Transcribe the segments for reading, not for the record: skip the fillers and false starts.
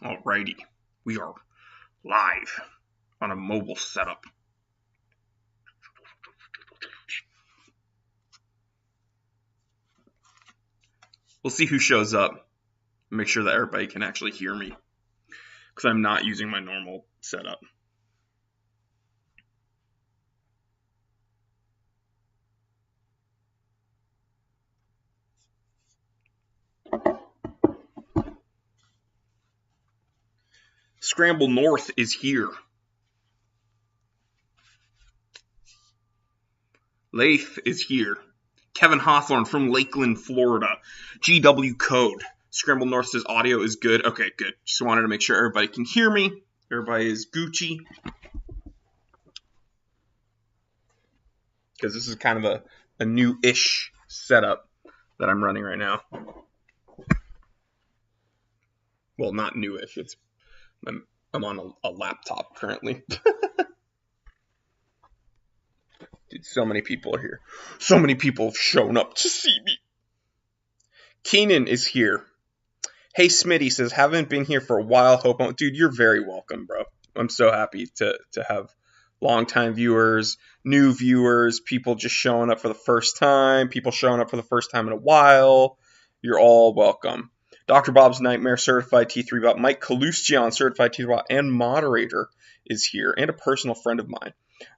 Alrighty, we are live on a mobile setup. We'll see who shows up. Make sure that everybody can actually hear me, because I'm not using my normal setup. Scramble North is here. Leif is here. Kevin Hawthorne from Lakeland, Florida. GW Code. Scramble North says audio is good. Okay, good. Just wanted to make sure everybody can hear me. Everybody is Gucci. Because this is kind of a new-ish setup that I'm running right now. Well, not newish. I'm on a laptop currently. Dude, so many people are here. So many people have shown up to see me. Keenan is here. Hey, Smitty says, haven't been here for a while. Dude, you're very welcome, bro. I'm so happy to have longtime viewers, new viewers, people just showing up for the first time, people showing up for the first time in a while. You're all welcome. Dr. Bob's Nightmare, Certified T3 Bot, Mike Kalustian, Certified T3 Bot, and Moderator is here, and a personal friend of mine.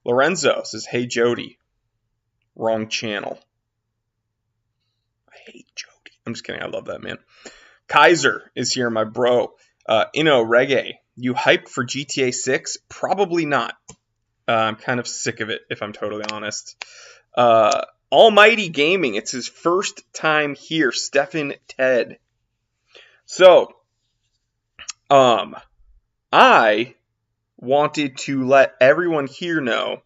Lorenzo says, hey, Jody. Wrong channel. I hate Jody. I'm just kidding. I love that, man. Kaiser is here, my bro. Inno Reggae. You hyped for GTA 6? Probably not. I'm kind of sick of it, if I'm totally honest. Almighty Gaming. It's his first time here. Stefan Ted. So, I wanted to let everyone here know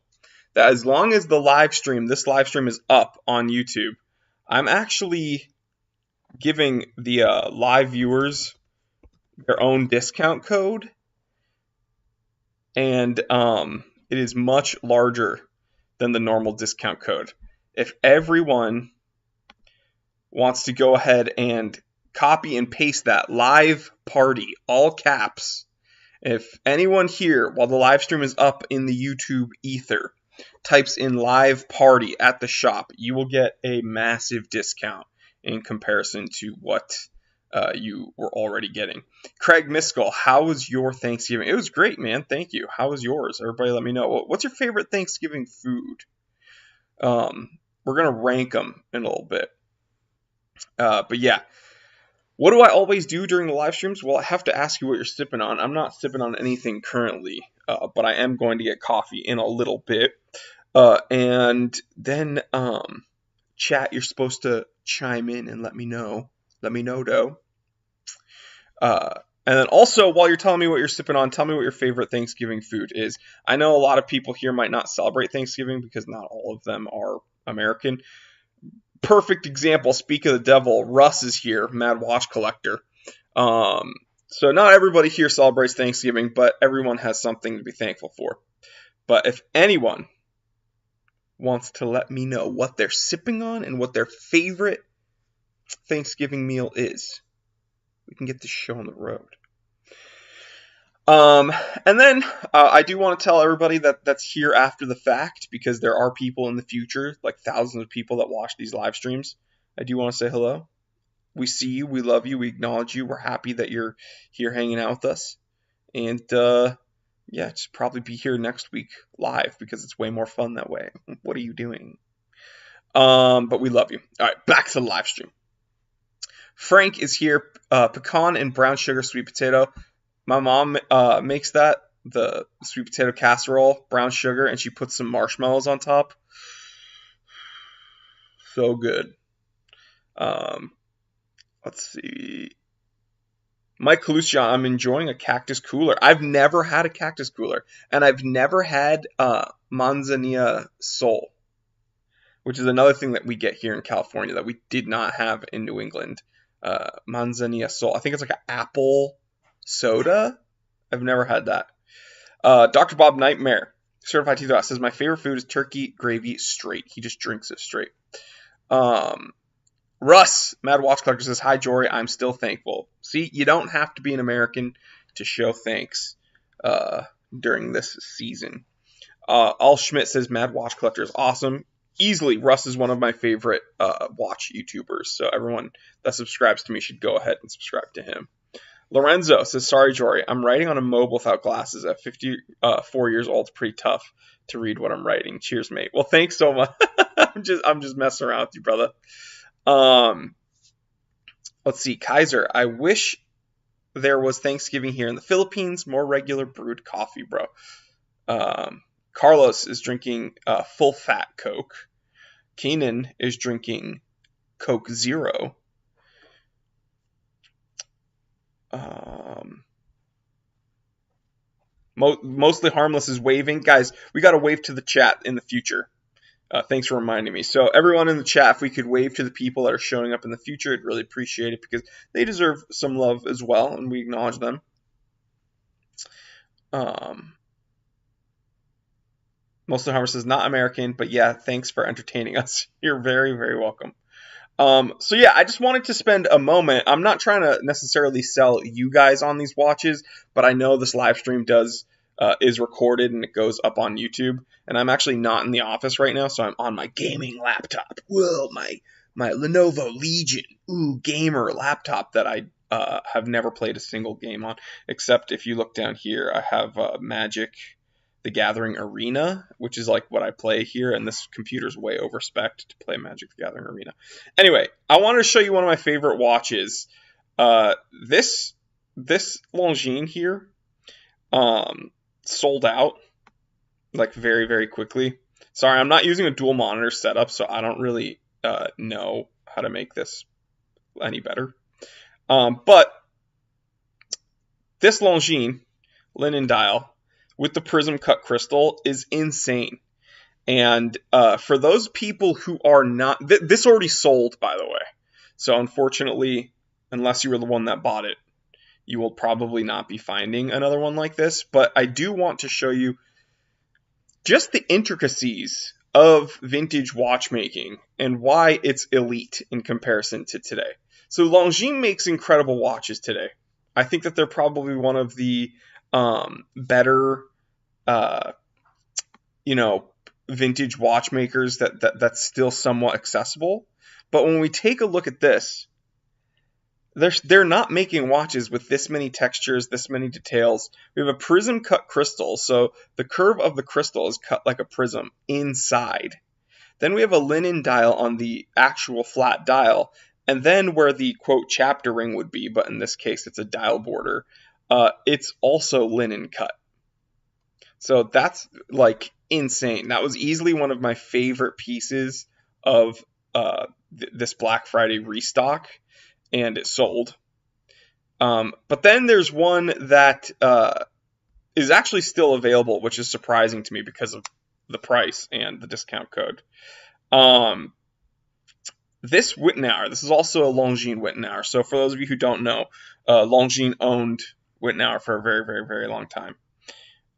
that as long as this live stream is up on YouTube, I'm actually giving the live viewers their own discount code, and it is much larger than the normal discount code. If everyone wants to go ahead and copy and paste that live party, all caps. If anyone here, while the live stream is up in the YouTube ether, types in live party at the shop, you will get a massive discount in comparison to what you were already getting. Craig Miskell, how was your Thanksgiving? It was great, man. Thank you. How was yours? Everybody let me know. What's your favorite Thanksgiving food? We're going to rank them in a little bit. But yeah. What do I always do during the live streams? Well, I have to ask you what you're sipping on. I'm not sipping on anything currently, but I am going to get coffee in a little bit. And then chat, you're supposed to chime in and let me know. Let me know, though. And then also, while you're telling me what you're sipping on, tell me what your favorite Thanksgiving food is. I know a lot of people here might not celebrate Thanksgiving because not all of them are American. Perfect example, speak of the devil, Russ is here, Mad Watch Collector. So not everybody here celebrates Thanksgiving, but everyone has something to be thankful for. But if anyone wants to let me know what they're sipping on and what their favorite Thanksgiving meal is, we can get this show on the road. And then I do want to tell everybody that's here after the fact, because there are people in the future, like thousands of people that watch these live streams. I do want to say hello. We see you. We love you. We acknowledge you. We're happy that you're here hanging out with us. And yeah, just probably be here next week live because it's way more fun that way. What are you doing? But we love you. All right, back to the live stream. Frank is here. Pecan and brown sugar sweet potato. My mom makes that, the sweet potato casserole, brown sugar, and she puts some marshmallows on top. So good. Let's see. Mike Kalustian, I'm enjoying a cactus cooler. I've never had a cactus cooler, and I've never had manzanilla sol, which is another thing that we get here in California that we did not have in New England. Manzanilla sol. I think it's like an apple soda. I've never had that. Dr. Bob Nightmare, Certified T3, says my favorite food is turkey gravy straight. He just drinks it straight. Russ, Mad Watch Collector, says, hi, Jory. I'm still thankful. See, you don't have to be an American to show thanks during this season. All Schmidt says Mad Watch Collector is awesome. Easily, Russ is one of my favorite watch YouTubers, so everyone that subscribes to me should go ahead and subscribe to him. Lorenzo says, sorry, Jory, I'm writing on a mobile without glasses at 54 years old. It's pretty tough to read what I'm writing. Cheers, mate. Well, thanks so much. I'm just messing around with you, brother. Let's see. Kaiser, I wish there was Thanksgiving here in the Philippines. More regular brewed coffee, bro. Carlos is drinking full fat Coke. Keenan is drinking Coke Zero. Mostly Harmless is waving. Guys, we got to wave to the chat in the future. Thanks for reminding me. So everyone in the chat, if we could wave to the people that are showing up in the future, I'd really appreciate it because they deserve some love as well, and we acknowledge them. Mostly Harmless is not American, but yeah, thanks for entertaining us. You're very, very welcome. So yeah, I just wanted to spend a moment. I'm not trying to necessarily sell you guys on these watches, but I know this live stream is recorded and it goes up on YouTube. And I'm actually not in the office right now, so I'm on my gaming laptop. Whoa, my Lenovo Legion, gamer laptop that I have never played a single game on, except if you look down here, I have Magic the Gathering Arena, which is like what I play here, and this computer's way overspec'd to play Magic the Gathering Arena. Anyway, I wanted to show you one of my favorite watches. This Longines here sold out like very, very quickly. Sorry, I'm not using a dual monitor setup, so I don't really know how to make this any better. But this Longines linen dial with the prism cut crystal is insane. And for those people who are not... this already sold, by the way. So unfortunately, unless you were the one that bought it, you will probably not be finding another one like this. But I do want to show you just the intricacies of vintage watchmaking and why it's elite in comparison to today. So Longines makes incredible watches today. I think that they're probably one of the better, vintage watchmakers that's still somewhat accessible. But when we take a look at this, they're not making watches with this many textures, this many details. We have a prism cut crystal, so the curve of the crystal is cut like a prism inside. Then we have a linen dial on the actual flat dial, and then where the quote chapter ring would be, but in this case it's a dial border, it's also linen cut. So that's like insane. That was easily one of my favorite pieces of this Black Friday restock, and it sold. But then there's one that is actually still available, which is surprising to me because of the price and the discount code. This Wittenauer, this is also a Longines Wittenauer. So for those of you who don't know, Longines owned Wittenauer for a very, very, very long time.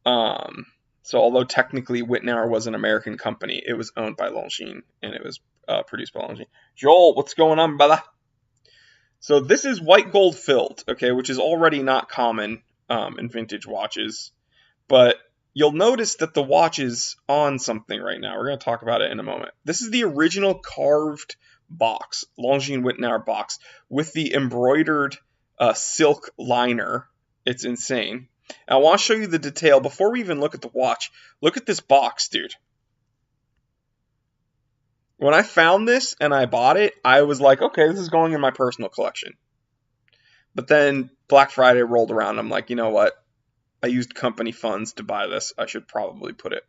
So although technically Wittenauer was an American company, it was owned by Longines, and it was produced by Longines. Joel, what's going on, brother? So this is white gold filled, okay, which is already not common in vintage watches. But you'll notice that the watch is on something right now. We're going to talk about it in a moment. This is the original carved box, Longines Wittenauer box, with the embroidered silk liner. It's insane. And I want to show you the detail. Before we even look at the watch, look at this box, dude. When I found this and I bought it, I was like, okay, this is going in my personal collection. But then Black Friday rolled around. I'm like, you know what? I used company funds to buy this. I should probably put it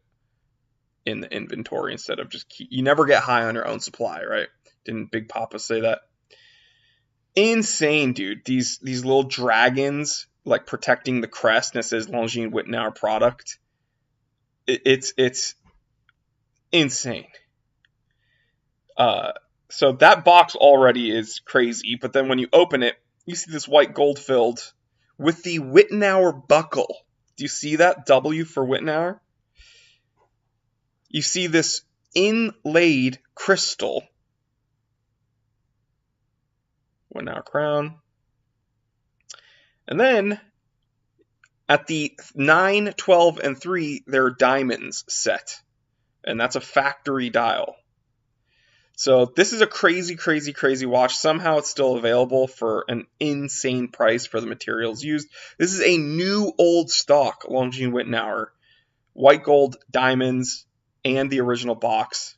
in the inventory instead of just you never get high on your own supply, right? Didn't Big Papa say that? Insane, dude. These little dragons like protecting the crest, and it says Longines Wittenauer product. It's insane. So that box already is crazy, but then when you open it, you see this white gold filled with the Wittenauer buckle. Do you see that W for Wittenauer? You see this inlaid crystal. Wittenauer crown. And then at the 9, 12, and 3, there are diamonds set. And that's a factory dial. So this is a crazy, crazy, crazy watch. Somehow it's still available for an insane price for the materials used. This is a new old stock Longines Wittenauer. White gold diamonds and the original box.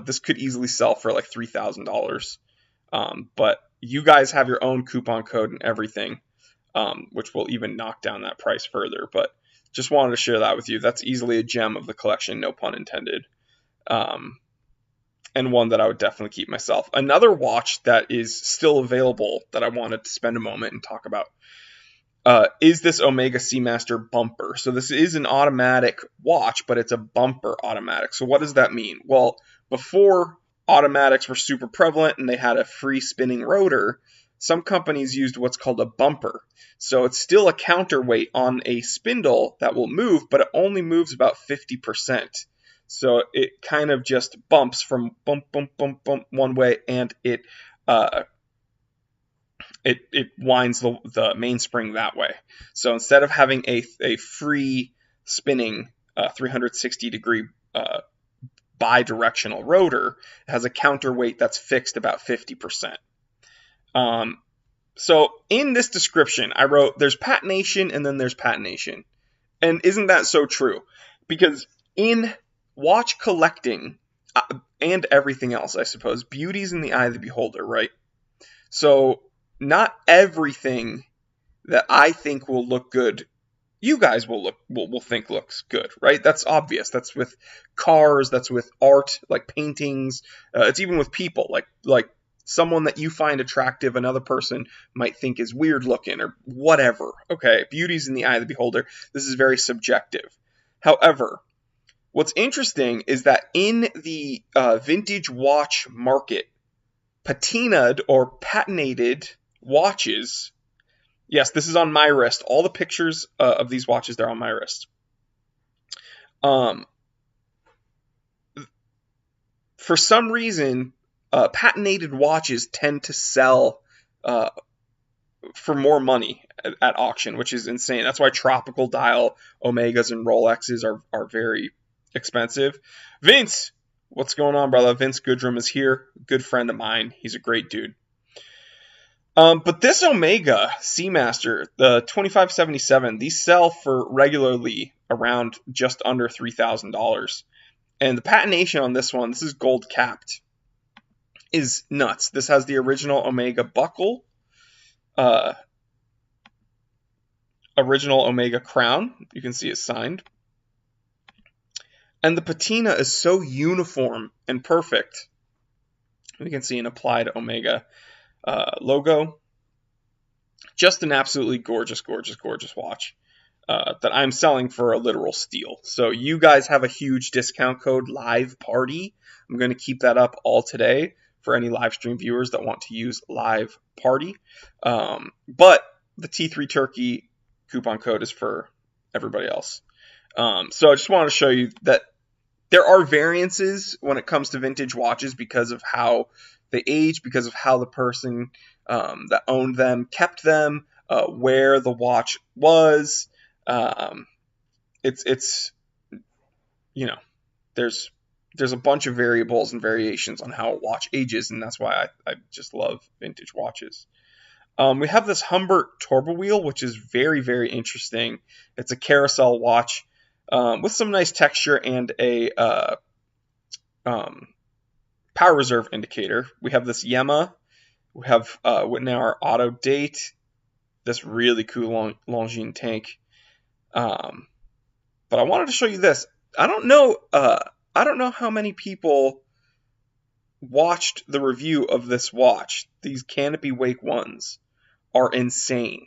This could easily sell for like $3,000. But you guys have your own coupon code and everything, which will even knock down that price further. But just wanted to share that with you. That's easily a gem of the collection, no pun intended. And one that I would definitely keep myself. Another watch that is still available that I wanted to spend a moment and talk about is this Omega Seamaster bumper. So this is an automatic watch, but it's a bumper automatic. So what does that mean? Well, before automatics were super prevalent and they had a free spinning rotor, some companies used what's called a bumper. So it's still a counterweight on a spindle that will move, but it only moves about 50%. So it kind of just bumps from bump, bump, bump, bump one way, and it winds the mainspring that way. So instead of having a free spinning 360-degree bidirectional rotor, it has a counterweight that's fixed about 50%. So in this description, I wrote, there's patination and then there's patination. And isn't that so true? Because in watch collecting and everything else, I suppose, beauty's in the eye of the beholder, right? So not everything that I think will look good, you guys will think looks good, right? That's obvious. That's with cars, that's with art, like paintings. It's even with people, like someone that you find attractive, another person might think is weird looking or whatever. Okay, beauty's in the eye of the beholder. This is very subjective. However, what's interesting is that in the vintage watch market, patinaed or patinated watches, yes, this is on my wrist. All the pictures of these watches, they're on my wrist. For some reason, patinated watches tend to sell for more money at auction, which is insane. That's why tropical dial Omegas and Rolexes are very expensive. Vince, what's going on, brother? Vince Goodrum is here. Good friend of mine. He's a great dude. But this Omega Seamaster, the 2577, these sell for regularly around just under $3,000. And the patination on this one, this is gold capped, is nuts. This has the original Omega buckle, original Omega crown. You can see it's signed. And the patina is so uniform and perfect. You can see an applied Omega logo. Just an absolutely gorgeous, gorgeous, gorgeous watch that I'm selling for a literal steal. So you guys have a huge discount code, Live Party. I'm going to keep that up all today for any live stream viewers that want to use Live Party. But the T3 Turkey coupon code is for everybody else. So I just wanted to show you that there are variances when it comes to vintage watches because of how they age, because of how the person that owned them kept them, where the watch was. It's you know, there's a bunch of variables and variations on how a watch ages, and that's why I just love vintage watches. We have this Humbert turbo wheel, which is very, very interesting. It's a carousel watch with some nice texture and a power reserve indicator. We have this Yema. We have Wittenauer auto date. This really cool Longines tank. But I wanted to show you this. I don't know how many people watched the review of this watch. These Canopy Wake ones are insane.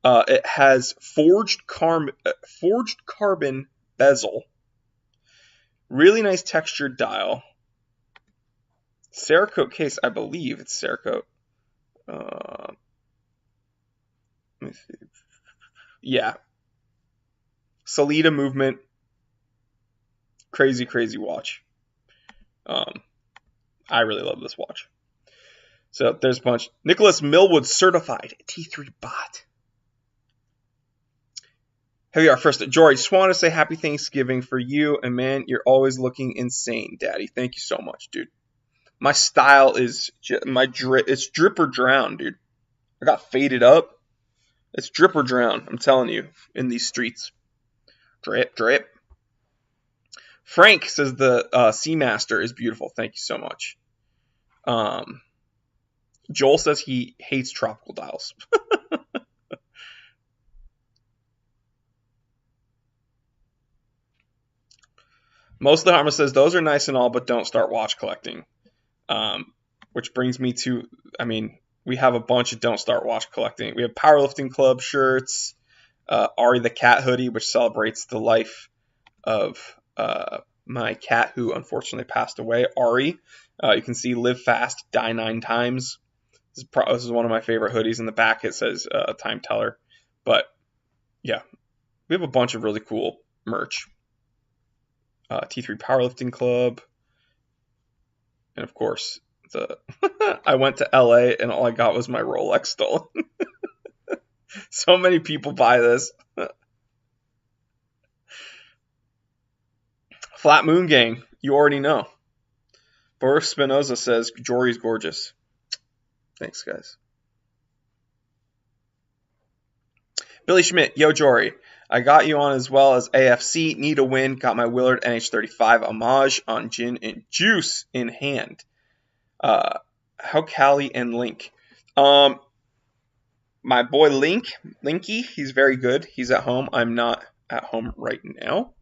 It has forged carbon bezel, really nice textured dial, Cerakote case. I believe it's Cerakote. Let me see. Yeah. Salida movement. Crazy, crazy watch. I really love this watch. So there's a bunch. Nicholas Millwood certified T3 bot. Here we are. First, Jory, just want to say happy Thanksgiving for you. And man, you're always looking insane, Daddy. Thank you so much, dude. My style is it's drip or drown, dude. I got faded up. It's drip or drown. I'm telling you, in these streets, drip, drip. Frank says the Seamaster is beautiful. Thank you so much. Joel says he hates tropical dials. Most of the Harmer says those are nice and all, but don't start watch collecting. Which brings me to, we have a bunch of don't start watch collecting. We have Powerlifting Club shirts, Ari the Cat hoodie, which celebrates the life of my cat who unfortunately passed away, Ari. You can see live fast, die 9 times. This is one of my favorite hoodies. In the back it says time teller. But yeah, we have a bunch of really cool merch. T3 Powerlifting Club. And of course, I went to LA and all I got was my Rolex stolen. So many people buy this. Flat Moon Gang, you already know. Boris Spinoza says Jory's gorgeous. Thanks, guys. Billy Schmidt, yo Jory. I got you on as well as AFC. Need a win. Got my Willard NH35 homage on gin and juice in hand. How Callie and Link. My boy Linky, he's very good. He's at home. I'm not at home right now.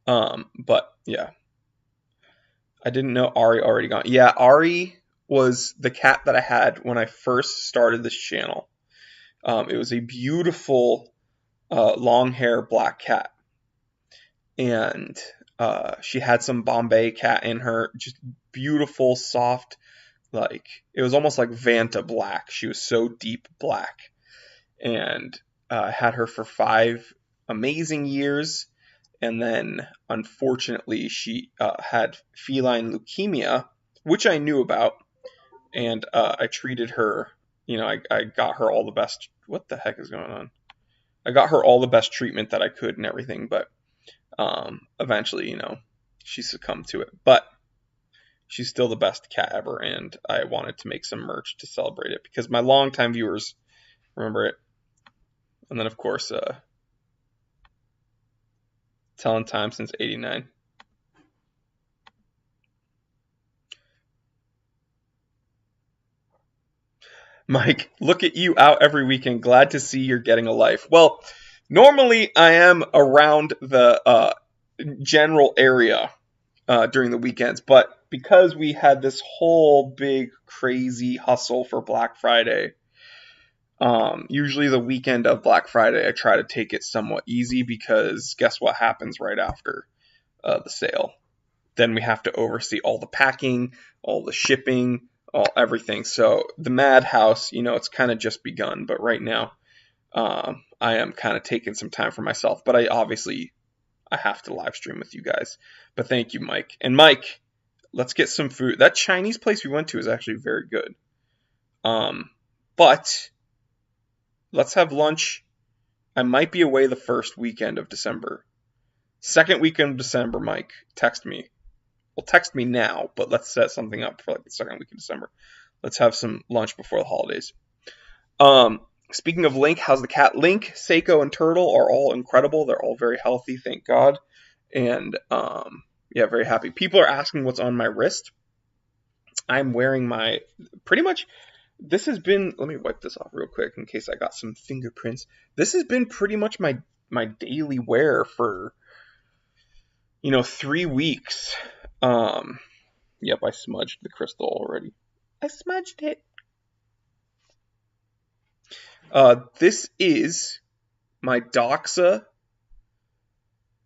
But yeah. I didn't know Ari already gone. Yeah, Ari was the cat that I had when I first started this channel. It was a beautiful long hair black cat. And she had some Bombay cat in her. Just beautiful, soft, like it was almost like Vanta black. She was so deep black. And I had her for 5 amazing years. And then, unfortunately, she had feline leukemia, which I knew about. And I treated her, I got her all the best. What the heck is going on? I got her all the best treatment that I could and everything. But eventually, she succumbed to it. But she's still the best cat ever. And I wanted to make some merch to celebrate it because my longtime viewers remember it. And then, of course, telling time since 89. Mike, look at you out every weekend. Glad to see you're getting a life. Well, normally I am around the general area during the weekends, but because we had this whole big crazy hustle for Black Friday, usually the weekend of Black Friday I try to take it somewhat easy because guess what happens right after the sale? Then we have to oversee all the packing, all the shipping, everything. So the madhouse, it's kind of just begun. But right now, I am kind of taking some time for myself. But I have to live stream with you guys. But thank you, Mike. And Mike, let's get some food. That Chinese place we went to is actually very good. But let's have lunch. I might be away the first weekend of December. Second weekend of December, Mike, text me. Well, text me now, but let's set something up for like the second week of December. Let's have some lunch before the holidays. Speaking of Link, how's the cat? Link, Seiko, and Turtle are all incredible. They're all very healthy, thank God. And yeah, very happy. People are asking what's on my wrist. I'm wearing pretty much, this has been, let me wipe this off real quick in case I got some fingerprints. This has been pretty much my daily wear for, 3 weeks. Yep, I smudged the crystal already. I smudged it. This is my Doxa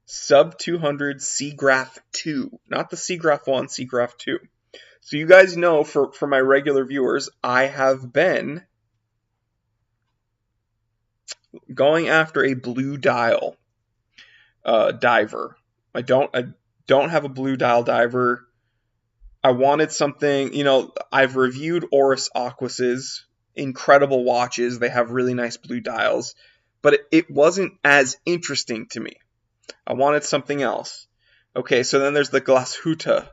Sub 200 Seagraph 2. Not the Seagraph 1, Seagraph 2. So you guys know, for my regular viewers, I have been going after a blue dial diver. I don't have a blue dial diver. I wanted something, I've reviewed Oris Aquas's incredible watches. They have really nice blue dials. but it wasn't as interesting to me. I wanted something else. Okay, so then there's the Glashütte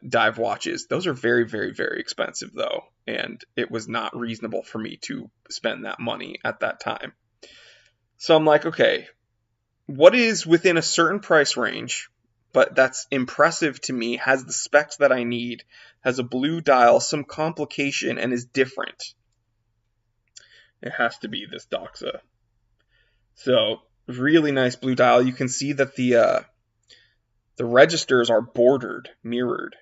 dive watches. Those are very, very, very expensive though, and it was not reasonable for me to spend that money at that time. So I'm like, okay, what is within a certain price range, but that's impressive to me, has the specs that I need, has a blue dial, some complication, and is different? It has to be this Doxa. So really nice blue dial. You can see that the registers are bordered, mirrored.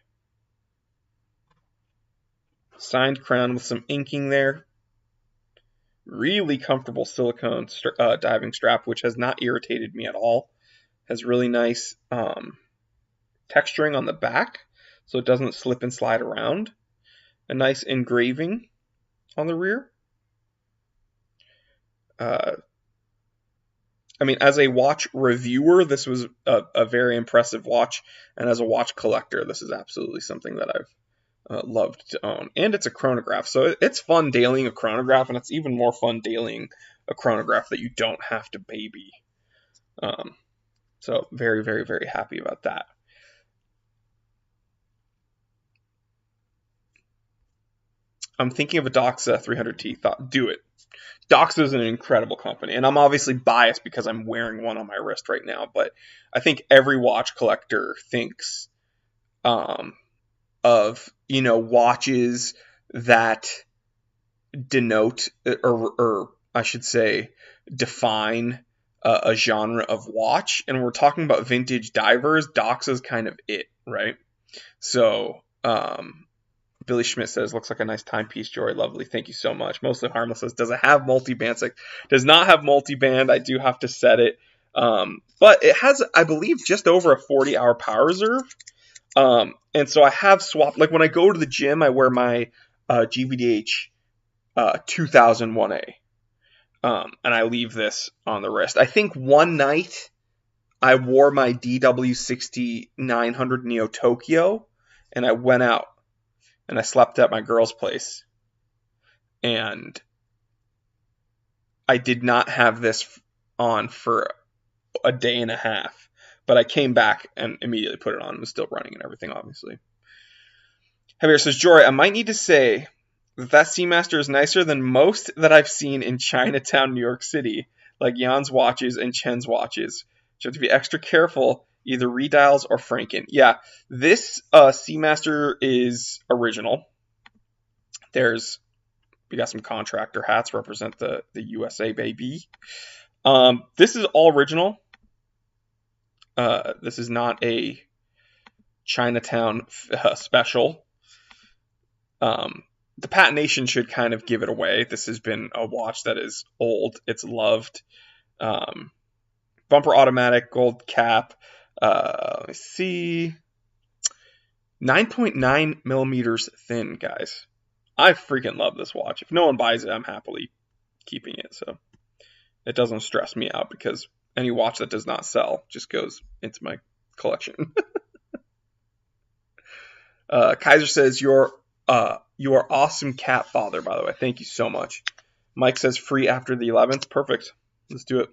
Signed crown with some inking there. Really comfortable silicone diving strap, which has not irritated me at all. Has really nice texturing on the back, so it doesn't slip and slide around. A nice engraving on the rear. I mean, as a watch reviewer, this was a very impressive watch, and as a watch collector, this is absolutely something that I've loved to own. And it's a chronograph, so it's fun dailying a chronograph, and it's even more fun dailying a chronograph that you don't have to baby. So very, very, very happy about that. I'm thinking of a Doxa 300T. Thought, do it. Doxa is an incredible company, and I'm obviously biased because I'm wearing one on my wrist right now, but I think every watch collector thinks of, watches that denote, or I should say, define a genre of watch. And we're talking about vintage divers. Doxa's kind of it, right? So, Billy Schmidt says, looks like a nice timepiece, Jory. Lovely. Thank you so much. Mostly Harmless says, does it have multi-band? Does not have multi-band. I do have to set it. But it has, I believe, just over a 40-hour power reserve. And so I have swapped, like when I go to the gym, I wear my GVDH 2001A. And I leave this on the wrist. I think one night I wore my DW6900 Neo Tokyo, and I went out. And I slept at my girl's place. And I did not have this on for a day and a half. But I came back and immediately put it on. It was still running and everything, obviously. Javier says, Jory, I might need to say that Seamaster is nicer than most that I've seen in Chinatown, New York City, like Jan's watches and Chen's watches. You have to be extra careful, either redials or Franken. Yeah, this Seamaster is original. We got some contractor hats, represent the USA, baby. This is all original. This is not a Chinatown special. The patination should kind of give it away. This has been a watch that is old. It's loved. Bumper automatic, gold cap. Let me see. 9.9 millimeters thin, guys. I freaking love this watch. If no one buys it, I'm happily keeping it. So it doesn't stress me out because any watch that does not sell just goes into my collection. Kaiser says, you are awesome cat father, by the way. Thank you so much. Mike says free after the 11th. Perfect. Let's do it.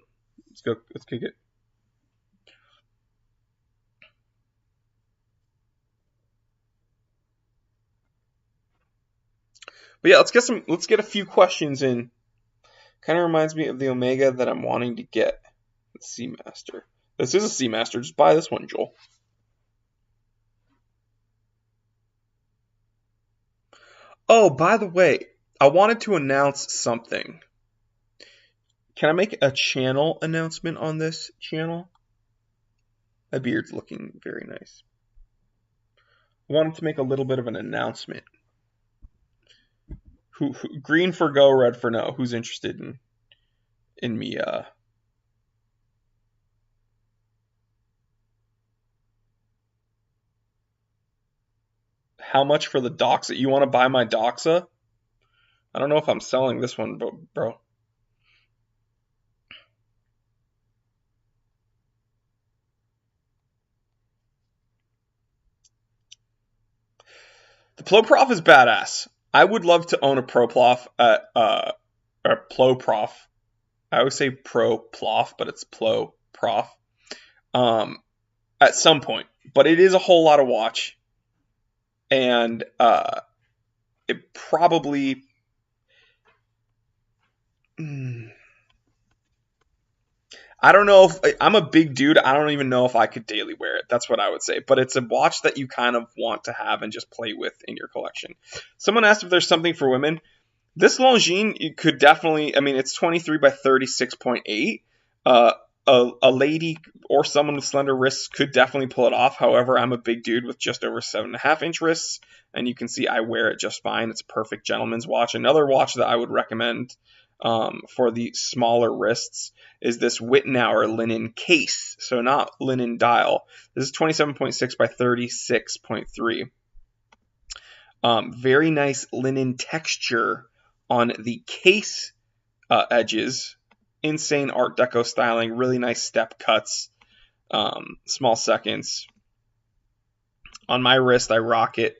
Let's go. Let's kick it. But yeah, let's get a few questions in. Kind of reminds me of the Omega that I'm wanting to get. The Seamaster. This is a Seamaster. Just buy this one, Joel. Oh, by the way, I wanted to announce something. Can I make a channel announcement on this channel? My beard's looking very nice. I wanted to make a little bit of an announcement. Who green for go, red for no. Who's interested in me? How much for the Doxa? You want to buy my Doxa? I don't know if I'm selling this one, bro. The Ploprof is badass. I would love to own a Ploprof I always say pro plof, but it's plo prof. Um, at some point, but it is a whole lot of watch, and it probably. I don't know if I'm a big dude. I don't even know if I could daily wear it. That's what I would say. But it's a watch that you kind of want to have and just play with in your collection. Someone asked if there's something for women. This Longines could definitely, I mean, it's 23 by 36.8. A lady or someone with slender wrists could definitely pull it off. However, I'm a big dude with just over 7.5-inch wrists, and you can see I wear it just fine. It's a perfect gentleman's watch. Another watch that I would recommend for the smaller wrists is this Wittenauer linen case. So not linen dial. This is 27.6 by 36.3. Very nice linen texture on the case edges. Insane Art Deco styling. Really nice step cuts. Small seconds. On my wrist, I rock it.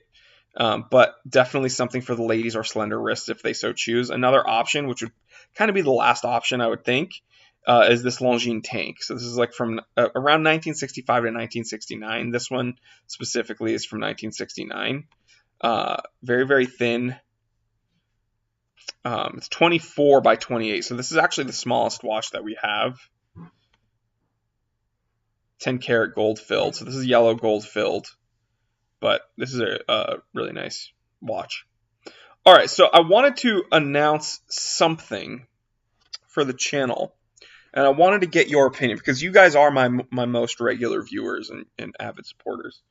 But definitely something for the ladies or slender wrists if they so choose. Another option, which would kind of be the last option, I would think, is this Longines tank. So this is like from around 1965 to 1969. This one specifically is from 1969. Very, very thin. It's 24 by 28. So this is actually the smallest watch that we have. 10 karat gold filled. So this is yellow gold filled. But this is a really nice watch. All right, so I wanted to announce something for the channel, and I wanted to get your opinion because you guys are my most regular viewers and avid supporters.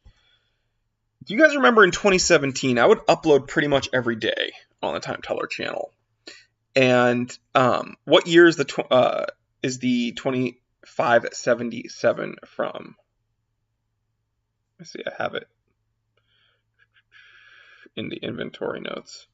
Do you guys remember in 2017, I would upload pretty much every day on the Time Teller channel? And what year is the 2577 from? Let's see, I have it in the inventory notes.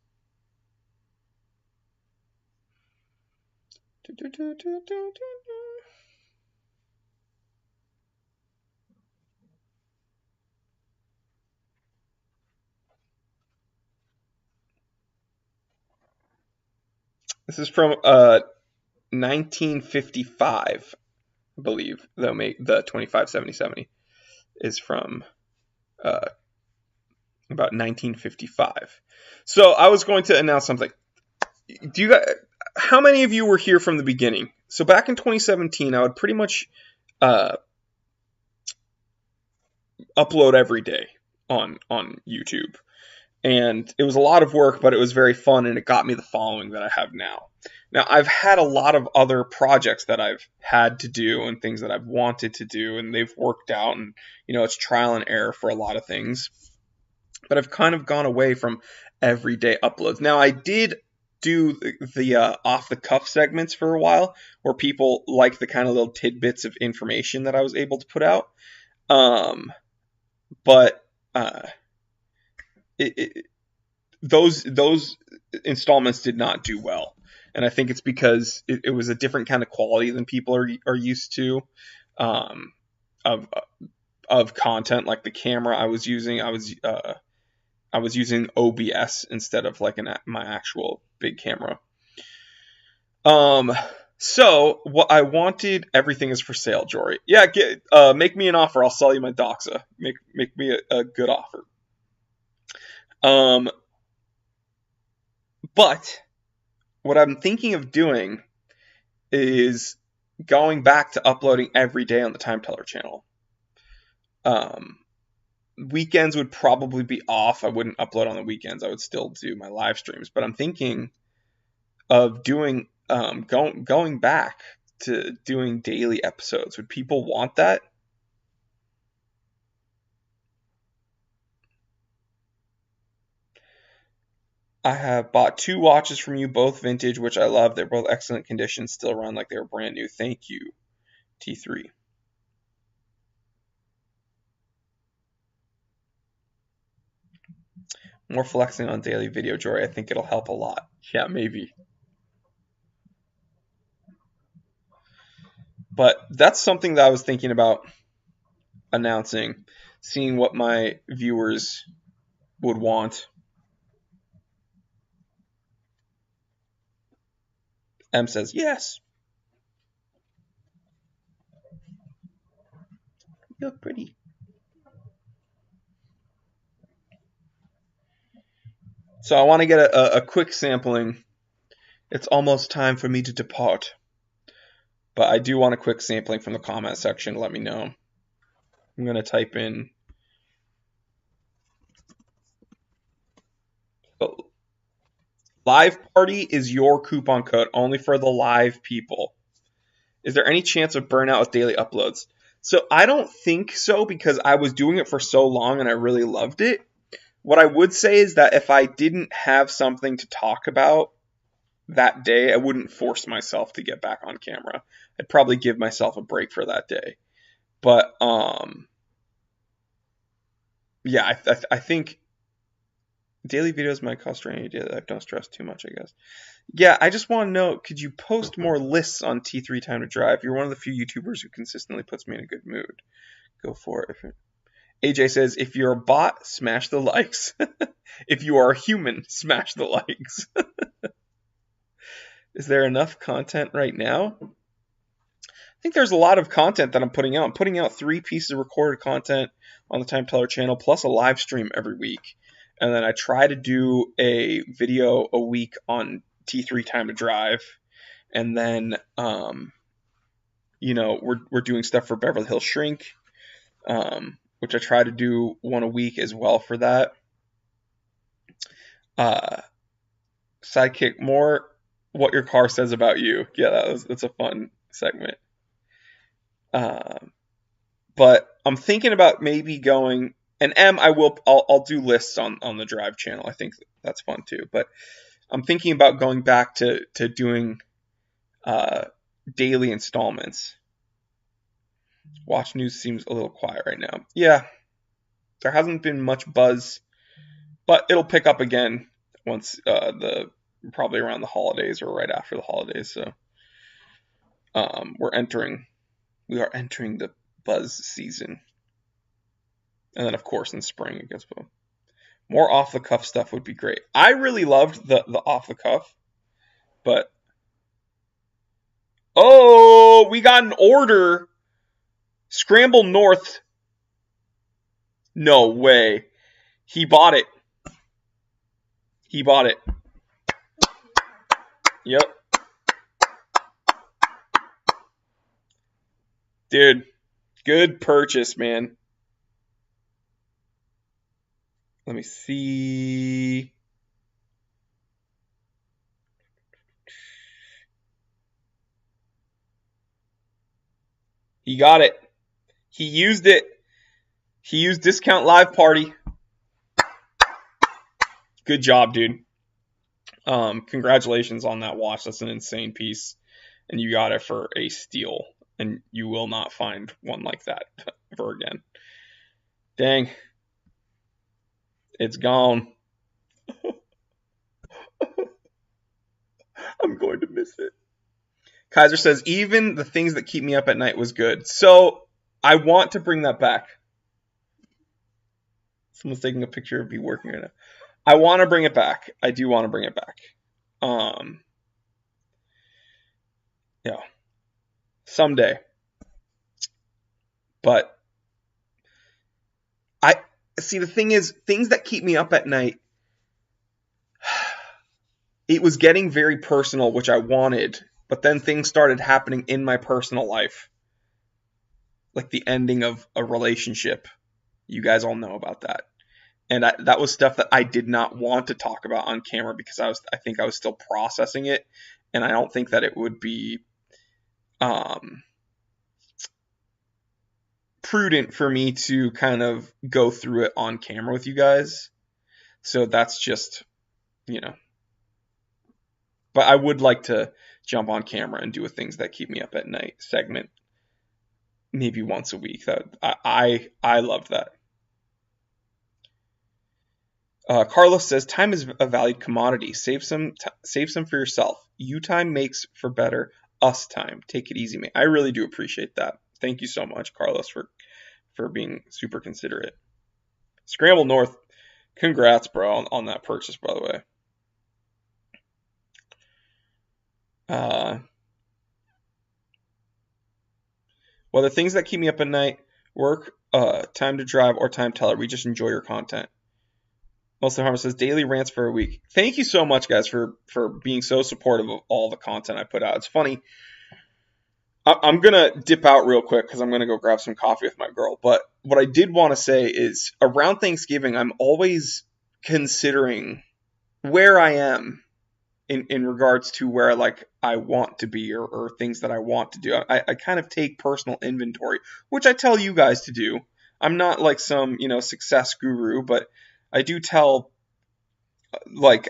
This is from 1955, I believe. The 2570 is from about 1955. So I was going to announce something. How many of you were here from the beginning? So back in 2017, I would pretty much upload every day on YouTube. And it was a lot of work, but it was very fun, and it got me the following that I have now. Now, I've had a lot of other projects that I've had to do and things that I've wanted to do, and they've worked out, and, it's trial and error for a lot of things. But I've kind of gone away from everyday uploads. Now, I did do the off-the-cuff segments for a while, where people like the kind of little tidbits of information that I was able to put out. But those installments did not do well, and I think it's because it was a different kind of quality than people are used to of content. Like the camera I was using, I was using OBS instead of like my actual big camera. So what I wanted, everything is for sale, Jory. Yeah, make me an offer. I'll sell you my Doxa. Make me a good offer. But what I'm thinking of doing is going back to uploading every day on the Time Teller channel. Weekends would probably be off. I wouldn't upload on the weekends. I would still do my live streams. But I'm thinking of doing going back to doing daily episodes. Would people want that? I have bought 2 watches from you, both vintage, which I love. They're both excellent condition, still run like they were brand new. Thank you, T3. More flexing on daily video, Jory. I think it'll help a lot. Yeah, maybe. But that's something that I was thinking about announcing, seeing what my viewers would want. M says yes. You look pretty. So I want to get a quick sampling. It's almost time for me to depart. But I do want a quick sampling from the comment section. Let me know. I'm going to type in live party is your coupon code only for the live people. Is there any chance of burnout with daily uploads? So I don't think so because I was doing it for so long and I really loved it. What I would say is that if I didn't have something to talk about that day, I wouldn't force myself to get back on camera. I'd probably give myself a break for that day. But yeah, I think daily videos might cost rainy daily life. Don't stress too much, I guess. Yeah, I just want to know, could you post more lists on T3 Time to Drive? You're one of the few YouTubers who consistently puts me in a good mood. Go for it. AJ says, if you're a bot, smash the likes. If you are a human, smash the likes. Is there enough content right now? I think there's a lot of content that I'm putting out. I'm putting out 3 pieces of recorded content on the Time Teller channel, plus a live stream every week. And then I try to do a video a week on T3 Time to Drive. And then, we're doing stuff for Beverly Hills Shrink, which I try to do one a week as well for that. Sidekick, more what your car says about you. Yeah, that's a fun segment. But I'm thinking about maybe going, and I'll do lists on the Drive channel. I think that's fun too. But I'm thinking about going back to doing daily installments. Watch news seems a little quiet right now. Yeah, there hasn't been much buzz, but it'll pick up again once probably around the holidays or right after the holidays. So we are entering the buzz season, and then of course in spring it gets more off the cuff stuff would be great. I really loved the off the cuff, but we got an order. Scramble North. No way. He bought it. Yep. Dude, good purchase, man. Let me see. He got it. He used it. He used Discount Live Party. Good job, dude. Congratulations on that watch. That's an insane piece. And you got it for a steal. And you will not find one like that ever again. Dang. It's gone. I'm going to miss it. Kaiser says, even the things that keep me up at night was good. So I want to bring that back. Someone's taking a picture of me working right now. I want to bring it back. I do want to bring it back. Yeah. Someday. But I see, the thing is, things that keep me up at night, it was getting very personal, which I wanted, but then things started happening in my personal life. Like the ending of a relationship. You guys all know about that. And that was stuff that I did not want to talk about on camera because I think I was still processing it. And I don't think that it would be prudent for me to kind of go through it on camera with you guys. So that's just, But I would like to jump on camera and do a things that keep me up at night segment maybe once a week. That I love that. Carlos says, time is a valued commodity. Save some for yourself. You time makes for better us time. Take it easy, mate. I really do appreciate that. Thank you so much, Carlos, for being super considerate. Scramble North, congrats, bro, on that purchase, by the way. Well, the things that keep me up at night work, time to drive, or time teller. We just enjoy your content. Mostly Harmless says daily rants for a week. Thank you so much, guys, for being so supportive of all the content I put out. It's funny. I'm gonna dip out real quick because I'm gonna go grab some coffee with my girl. But what I did want to say is around Thanksgiving, I'm always considering where I am in regards to where like I want to be or things that I want to do. I kind of take personal inventory, which I tell you guys to do. I'm not like some success guru, but I do tell like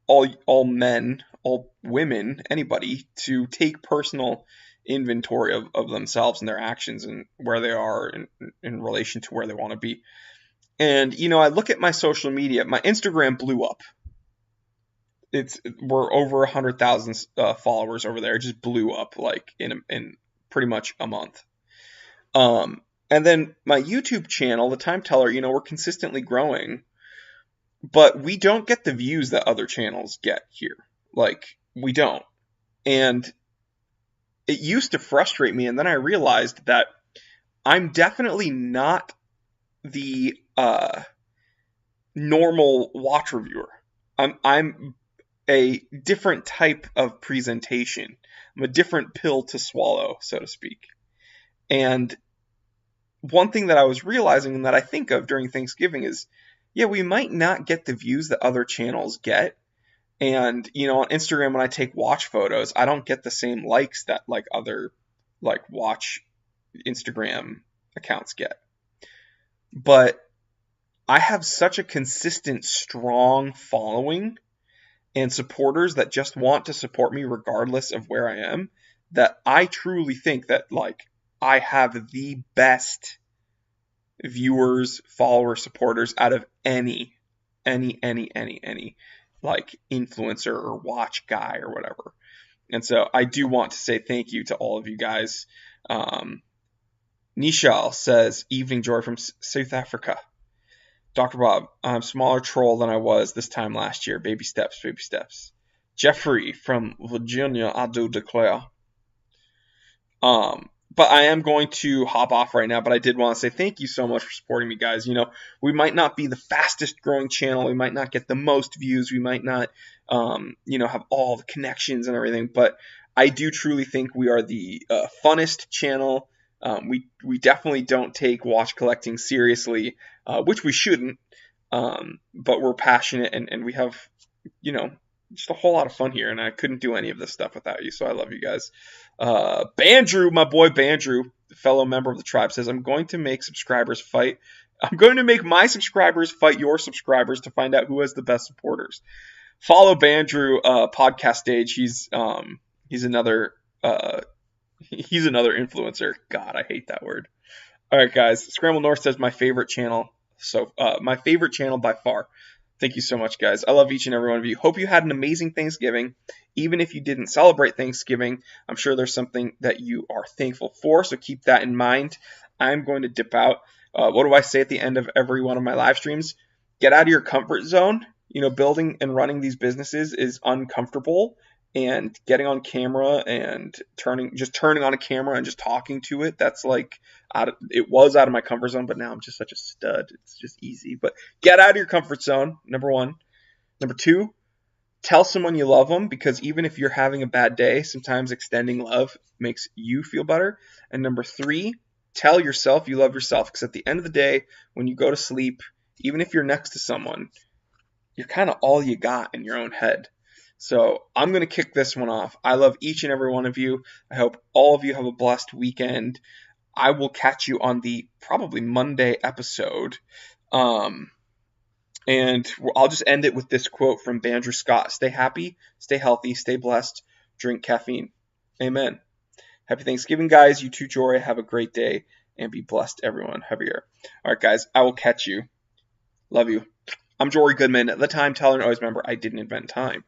all men, all women, anybody to take personal inventory of themselves and their actions and where they are in relation to where they want to be. And I look at my social media. My Instagram blew up. We're over 100,000 followers over there. It just blew up like in pretty much a month. And then my YouTube channel, the Time Teller, we're consistently growing, but we don't get the views that other channels get here. Like we don't. And it used to frustrate me, and then I realized that I'm definitely not the normal watch reviewer. I'm a different type of presentation. I'm a different pill to swallow, so to speak. And one thing that I was realizing and that I think of during Thanksgiving is, yeah, we might not get the views that other channels get. And, on Instagram, when I take watch photos, I don't get the same likes that like other like watch Instagram accounts get. But I have such a consistent, strong following and supporters that just want to support me regardless of where I am, that I truly think that like I have the best viewers, followers, supporters out of any like influencer or watch guy or whatever. And so I do want to say thank you to all of you guys. Nishal says, evening joy from South Africa. Dr. Bob, I'm smaller troll than I was this time last year. Baby steps, baby steps. Jeffrey from Virginia, I do declare. But I am going to hop off right now, but I did want to say thank you so much for supporting me, guys. We might not be the fastest growing channel. We might not get the most views. We might not, have all the connections and everything, but I do truly think we are the funnest channel. We definitely don't take watch collecting seriously, which we shouldn't, but we're passionate and we have, just a whole lot of fun here, and I couldn't do any of this stuff without you, so I love you guys. Bandrew, my boy Bandrew, fellow member of the tribe, says, I'm going to make my subscribers fight your subscribers to find out who has the best supporters. Follow Bandrew podcast stage. He's another influencer. God, I hate that word. All right, guys. Scramble North says my favorite channel. So my favorite channel by far. Thank you so much, guys. I love each and every one of you. Hope you had an amazing Thanksgiving. Even if you didn't celebrate Thanksgiving, I'm sure there's something that you are thankful for, so keep that in mind. I'm going to dip out. What do I say at the end of every one of my live streams? Get out of your comfort zone. Building and running these businesses is uncomfortable, and getting on camera and turning on a camera and just talking to it, that's like it was out of my comfort zone, but now I'm just such a stud. It's just easy. But get out of your comfort zone, number one. Number two, tell someone you love them, because even if you're having a bad day, sometimes extending love makes you feel better. And number three, tell yourself you love yourself, because at the end of the day, when you go to sleep, even if you're next to someone, you're kind of all you got in your own head. So I'm going to kick this one off. I love each and every one of you. I hope all of you have a blessed weekend. I will catch you on the probably Monday episode. And I'll just end it with this quote from Bandrew Scott. Stay happy, stay healthy, stay blessed, drink caffeine. Amen. Happy Thanksgiving, guys. You too, Jory. Have a great day and be blessed, everyone. Have a year. All right, guys. I will catch you. Love you. I'm Jory Goodman, the Time Teller, and always remember, I didn't invent time.